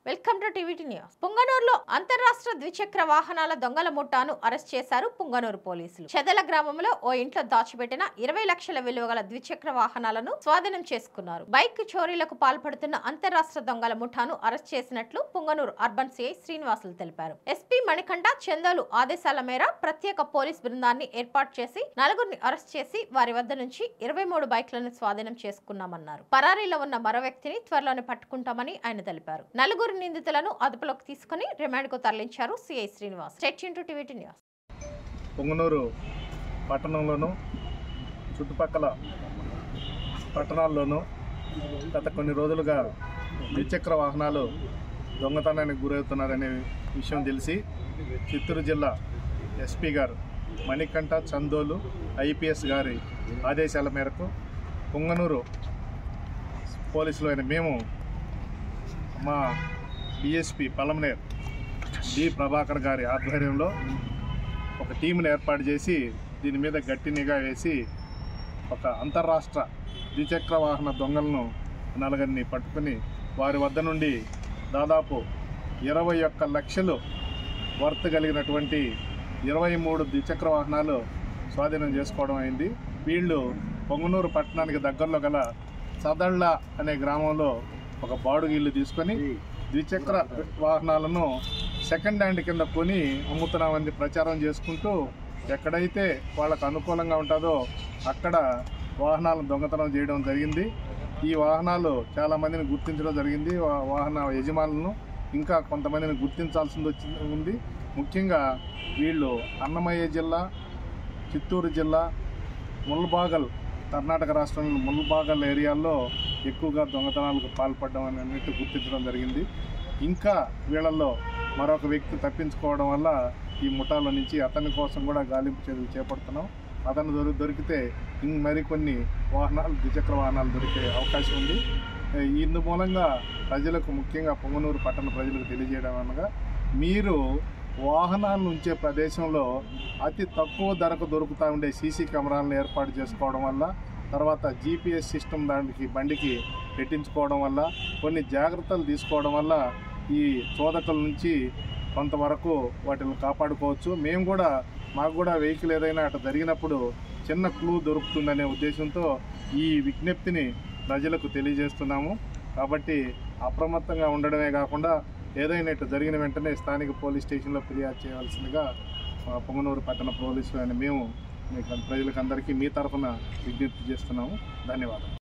Welcome to TVT news. పుంగనూరులో అంతర్రాష్ట్ర ద్విచక్ర వాహనాల దొంగల ముఠాను అరెస్ట్ చేశారు పుంగనూరు పోలీసులు. చెదల గ్రామంలో ఓ ఇంట్లో దాచిపెట్టిన 20 లక్షల విలువ గల ద్విచక్ర వాహనాలను స్వాధీనం చేసుకున్నారు. బైక్ చోరీలకు పాల్పడుతున్న అంతర్రాష్ట్ర దొంగల ముఠాను అరెస్ట్ చేసినట్లు పుంగనూరు అర్బన్ సిఐ శ్రీనివాసులు తెలిపారు. ఎస్పీ మణికంఠ చందోలు ఆదేశాల మేర ప్రత్యేక పోలీస్ బృందాన్ని ఏర్పాటు చేసి నలుగురిని అరెస్ట్ చేసి వారి వద్ద నుంచి 23 బైక్లను స్వాధీనం చేసుకున్నామన్నారు. పరారీలో ఉన్న మరో వ్యక్తిని త్వరలోనే పట్టుకుంటామని ఆయన తెలిపారు. నలుగురు నిందితులను అదుపులోకి తీసుకుని రిమాండ్కు తరలించారు CI Srinivas. TVT news. Punganur పట్టణంలోను చుట్టుపక్కల పట్టణాల్లోనూ గత కొన్ని రోజులుగా ద్విచక్ర వాహనాలు దొంగతనానికి గురవుతున్నారనే విషయం తెలిసి చిత్తూరు జిల్లా ఎస్పీ గారు మణికంఠ చందోలు ఐపీఎస్ గారి ఆదేశాల మేరకు పుంగనూరు పోలీసులు అయిన మేము మా డిఎస్పీ పలమనేర్ డి ప్రభాకర్ గారి ఆధ్వర్యంలో ఒక టీంని ఏర్పాటు చేసి దీని మీద గట్టి నిఘా వేసి ఒక అంతర్రాష్ట్ర ద్విచక్ర వాహన దొంగలను నలుగురిని పట్టుకుని వారి వద్ద నుండి దాదాపు 21 లక్షలు వర్త్ కలిగినటువంటి 23 ద్విచక్ర వాహనాలు స్వాధీనం చేసుకోవడం అయింది. వీళ్ళు పొంగనూరు పట్టణానికి దగ్గరలో గల సదళ్ళ అనే గ్రామంలో ఒక బాడుగు ఇల్లు తీసుకొని ద్విచక్ర వాహనాలను సెకండ్ హ్యాండ్ కింద కొని అమ్ముతున్నామని ప్రచారం చేసుకుంటూ ఎక్కడైతే వాళ్ళకు అనుకూలంగా ఉంటుందో అక్కడ వాహనాలను దొంగతనం చేయడం జరిగింది. ఈ వాహనాలు చాలామందిని గుర్తించడం జరిగింది. వాహన యజమానులను ఇంకా కొంతమందిని గుర్తించాల్సింది ఉంది. ముఖ్యంగా వీళ్ళు అన్నమయ్య జిల్లా, చిత్తూరు జిల్లా, ముల్బాగల్ కర్ణాటక రాష్ట్రంలో ముల్బాగల్ ఏరియాల్లో ఎక్కువగా దొంగతనాలకు పాల్పడడం అన్నట్టు గుర్తించడం జరిగింది. ఇంకా వీళ్ళల్లో మరొక వ్యక్తి తప్పించుకోవడం వల్ల ఈ ముఠాల నుంచి అతని కోసం కూడా గాలింపు చర్యలు చేపడుతున్నాం. అతను దొరికితే మరికొన్ని వాహనాలు ద్విచక్ర వాహనాలు దొరికే అవకాశం ఉంది. ఇందు మూలంగా ప్రజలకు, ముఖ్యంగా పొంగనూరు పట్టణ ప్రజలకు తెలియజేయడం అనగా, మీరు వాహనాలను ఉంచే ప్రదేశంలో అతి తక్కువ ధరకు దొరుకుతూ ఉండే సీసీ కెమెరాలను ఏర్పాటు చేసుకోవడం వల్ల, తర్వాత జీపీఎస్ సిస్టమ్ దానికి బండికి పెట్టించుకోవడం వల్ల, కొన్ని జాగ్రత్తలు తీసుకోవడం వల్ల ఈ చోదకుల నుంచి కొంతవరకు వాటిని కాపాడుకోవచ్చు. మాకు కూడా వెహికల్ ఏదైనా అటు జరిగినప్పుడు చిన్న క్లూ దొరుకుతుందనే ఉద్దేశంతో ఈ విజ్ఞప్తిని ప్రజలకు తెలియజేస్తున్నాము. కాబట్టి అప్రమత్తంగా ఉండడమే కాకుండా ఏదైనా ఇటు జరిగిన వెంటనే స్థానిక పోలీస్ స్టేషన్లో ఫిర్యాదు చేయాల్సిందిగా పొంగనూరు పట్టణ పోలీసులు అని మేము ప్రజలకు అందరికీ మీ తరఫున విజ్ఞప్తి చేస్తున్నాము. ధన్యవాదాలు.